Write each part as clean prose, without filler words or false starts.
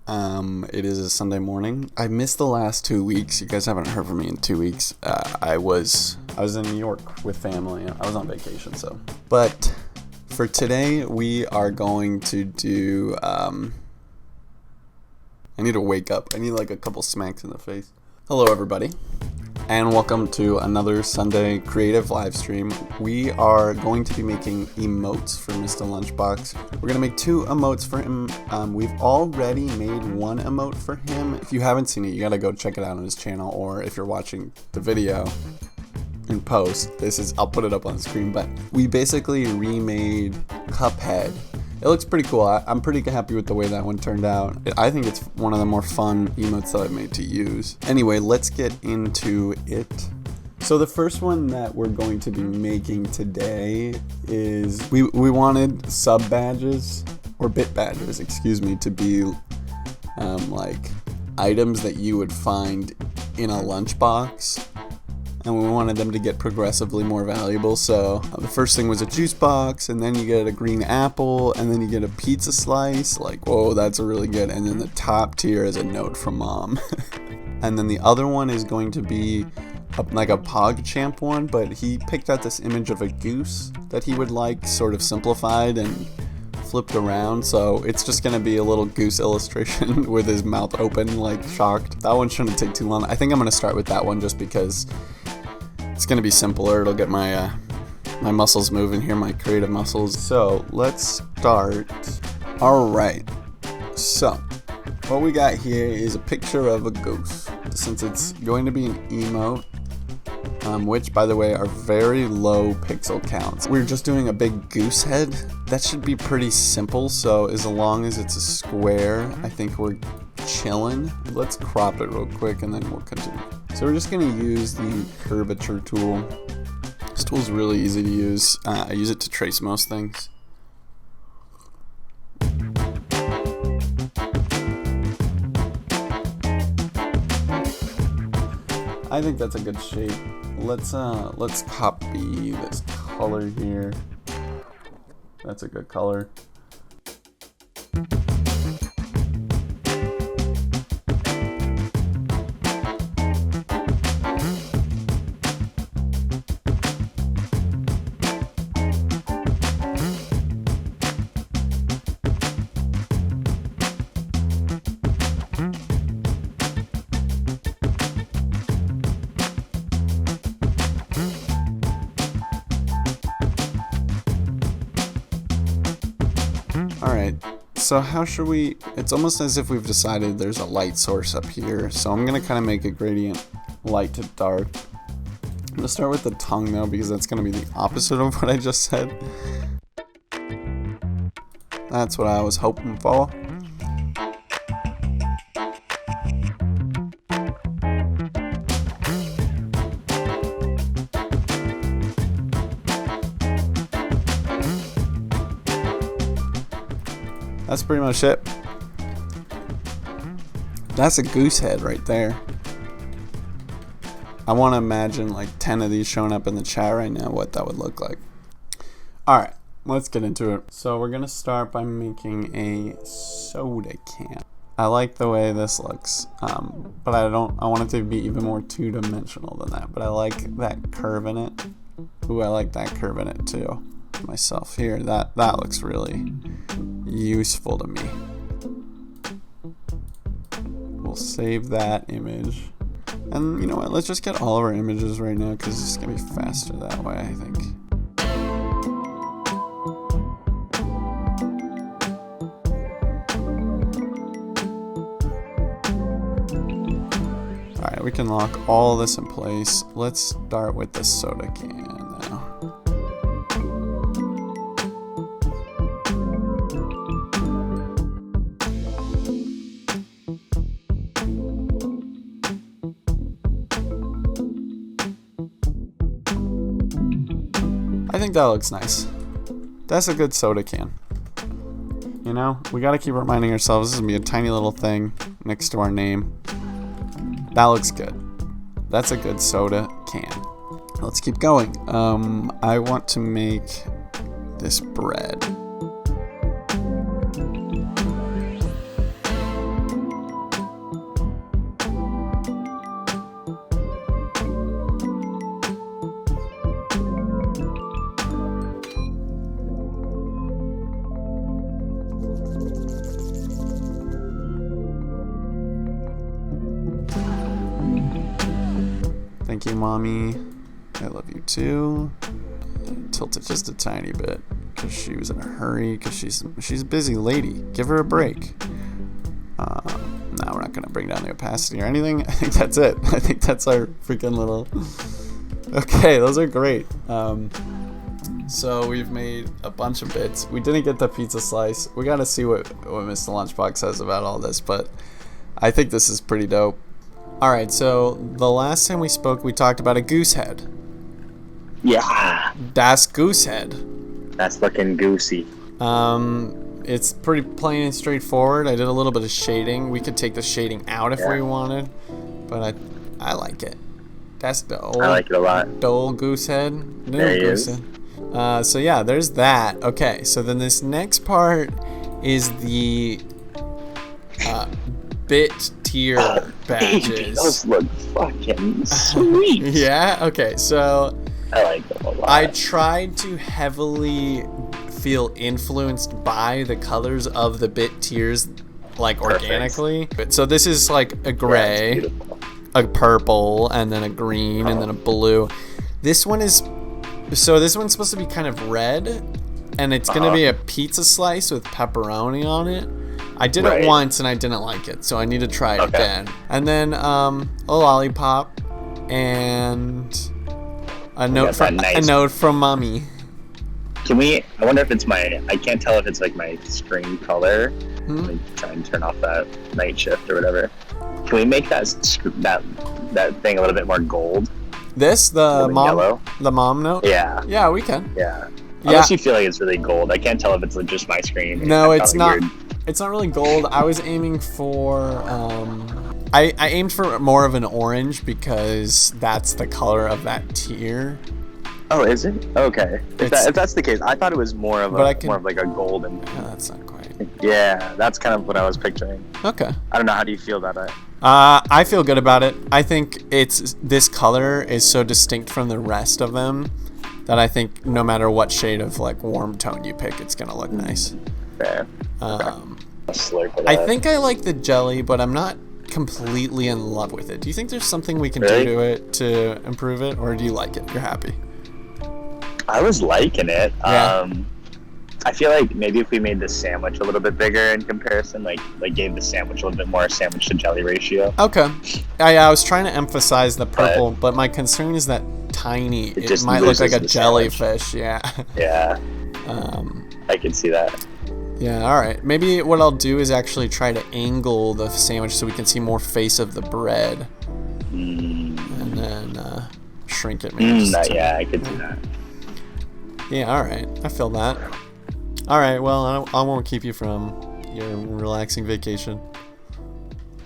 It is a Sunday morning. I missed the last 2 weeks. You guys haven't heard from me in 2 weeks. I was in New York with family. I was on vacation, so. But for today, we are going to do. I need to wake up. I need like a couple smacks in the face. Hello, everybody, and welcome to another Sunday creative live stream. We are going to be making emotes for MistaLunchBox. We're going to make 2 emotes for him. We've already made 1 emote for him. If you haven't seen it, you got to go check it out on his channel, or if you're watching the video in post, I'll put it up on the screen, but we basically remade Cuphead. It looks pretty cool. I'm pretty happy with the way that one turned out. I think it's one of the more fun emotes that I've made to use. Anyway, let's get into it. So the first one that we're going to be making today is, we wanted sub badges, or bit badges, excuse me, to be like items that you would find in a lunchbox. And we wanted them to get progressively more valuable. So the first thing was a juice box, and then you get a green apple, and then you get a pizza slice. Like, whoa, that's a really good. And then the top tier is a note from mom. And then the other one is going to be like a PogChamp one, but he picked out this image of a goose that he would like sort of simplified and flipped around. So it's just gonna be a little goose illustration with his mouth open, like shocked. That one shouldn't take too long. I think I'm gonna start with that one just because it's gonna be simpler. It'll get my my muscles moving here, my creative muscles. So let's start. All right. So what we got here is a picture of a goose. Since it's going to be an emote, which by the way are very low pixel counts. We're just doing a big goose head. That should be pretty simple. So as long as it's a square, I think we're chilling. Let's crop it real quick and then we'll continue. So we're just going to use the curvature tool. This tool is really easy to use. I use it to trace most things. I think that's a good shape. Let's copy this color here. That's a good color. Alright, so how should we, it's almost as if we've decided there's a light source up here, so I'm going to kind of make a gradient light to dark. I'm going to start with the tongue though, because that's going to be the opposite of what I just said. That's what I was hoping for. That's pretty much it. That's a goose head right there. I want to imagine like 10 of these showing up in the chat right now, what that would look like. Alright, let's get into it. So we're going to start by making a soda can. I like the way this looks, but I want it to be even more two-dimensional than that. But I like that curve in it. Ooh, I like that curve in it too. Myself here, that looks really useful to me. We'll save that image, and you know what, let's just get all of our images right now because it's gonna be faster that way, I think. Alright, we can lock all this in place. Let's start with the soda can now. I think that looks nice. That's a good soda can. You know, we gotta keep reminding ourselves this is gonna be a tiny little thing next to our name. That looks good. That's a good soda can. Let's keep going. I want to make this bread. Thank you, Mommy. I love you too. Tilt it just a tiny bit because she was in a hurry because she's a busy lady. Give her a break. No, we're not going to bring down the opacity or anything. I think that's it. I think that's our freaking little... Okay, those are great. So we've made a bunch of bits. We didn't get the pizza slice. We got to see what Mr. Lunchbox says about all this, but I think this is pretty dope. Alright, so the last time we spoke, we talked about a goose head. Yeah. Das goose head. That's looking goosey. It's pretty plain and straightforward. I did a little bit of shading. We could take the shading out if we wanted, but I like it. That's the old. I like it a lot. The old goose head. There he is. So yeah, there's that. Okay, so then this next part is the bit tier badges. Baby, those look fucking sweet. Yeah. Okay. So I like them a lot. I tried to heavily feel influenced by the colors of the bit tiers, like organically. So this is like a gray, a purple, and then a green, and then a blue. This one is, so this one's supposed to be kind of red, and it's gonna be a pizza slice with pepperoni on it. I did it once and I didn't like it, so I need to try it again. And then a lollipop and a note from Mommy. Can we? I wonder if it's my. I can't tell if it's like my screen color. Let me try and turn off that night shift or whatever. Can we make that thing a little bit more gold? This the mom yellow? The mom note? Yeah. Yeah, we can. Yeah. Unless you feel like it's really gold. I can't tell if it's just my screen. No, it's not. Weird. It's not really gold. I was aiming for. I aimed for more of an orange because that's the color of that tier. Oh, is it? Okay. If that's the case, I thought it was more of like a golden. No, that's not quite. Yeah, that's kind of what I was picturing. Okay. I don't know. How do you feel about it? I feel good about it. I think this color is so distinct from the rest of them that I think no matter what shade of like warm tone you pick, it's gonna look nice. Fair. I think I like the jelly, but I'm not completely in love with it. Do you think there's something we can do to it to improve it, or do you like it? You're happy? I was liking it. Yeah. I feel like maybe if we made the sandwich a little bit bigger in comparison, like gave the sandwich a little bit more sandwich to jelly ratio. Okay. I was trying to emphasize the purple, but my concern is that tiny. It might look like a jellyfish. Yeah. Yeah. I can see that. Yeah, alright. Maybe what I'll do is actually try to angle the sandwich so we can see more face of the bread. And then shrink it maybe. Yeah, I could do that. Yeah, alright. I feel that. Alright, well, I won't keep you from your relaxing vacation.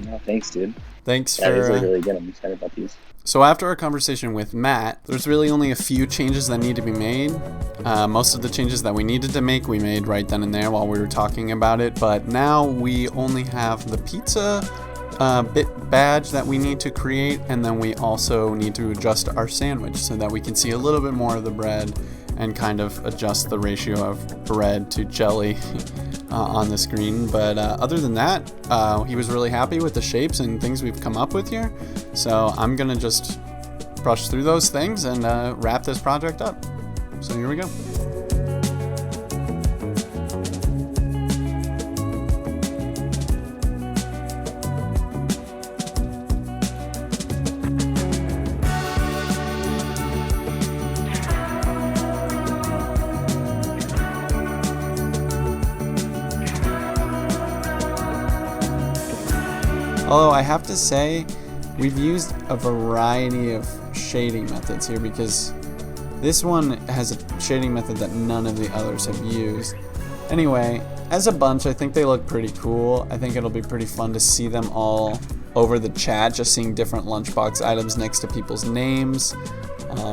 No, thanks, dude. Thanks for... These are really good. I'm excited about these. So after our conversation with Matt, there's really only a few changes that need to be made. Most of the changes that we needed to make, we made right then and there while we were talking about it. But now we only have the pizza bit badge that we need to create, and then we also need to adjust our sandwich so that we can see a little bit more of the bread and kind of adjust the ratio of bread to jelly on the screen. But other than that, he was really happy with the shapes and things we've come up with here. So I'm gonna just brush through those things and wrap this project up. So here we go. Although I have to say, we've used a variety of shading methods here because this one has a shading method that none of the others have used. Anyway, as a bunch, I think they look pretty cool. I think it'll be pretty fun to see them all over the chat, just seeing different lunchbox items next to people's names,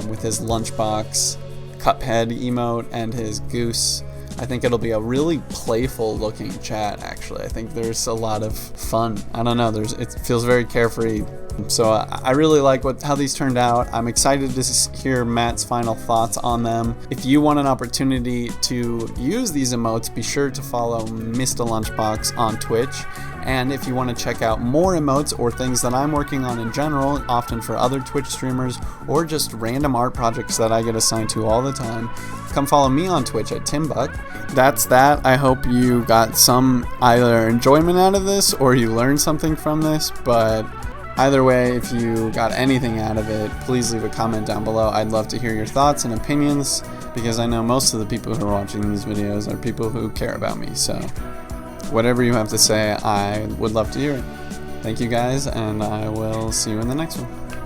with his lunchbox Cuphead emote and his goose. I think it'll be a really playful looking chat, actually. I think there's a lot of fun. I don't know, it feels very carefree. So I really like how these turned out. I'm excited to hear Matt's final thoughts on them. If you want an opportunity to use these emotes, be sure to follow MistaLunchBox on Twitch And if you want to check out more emotes or things that I'm working on in general, often for other Twitch streamers, or just random art projects that I get assigned to all the time, come follow me on Twitch at Timbuck. That's that. I hope you got some either enjoyment out of this or you learned something from this, but either way, if you got anything out of it, please leave a comment down below. I'd love to hear your thoughts and opinions, because I know most of the people who are watching these videos are people who care about me, so whatever you have to say, I would love to hear it. Thank you guys, and I will see you in the next one.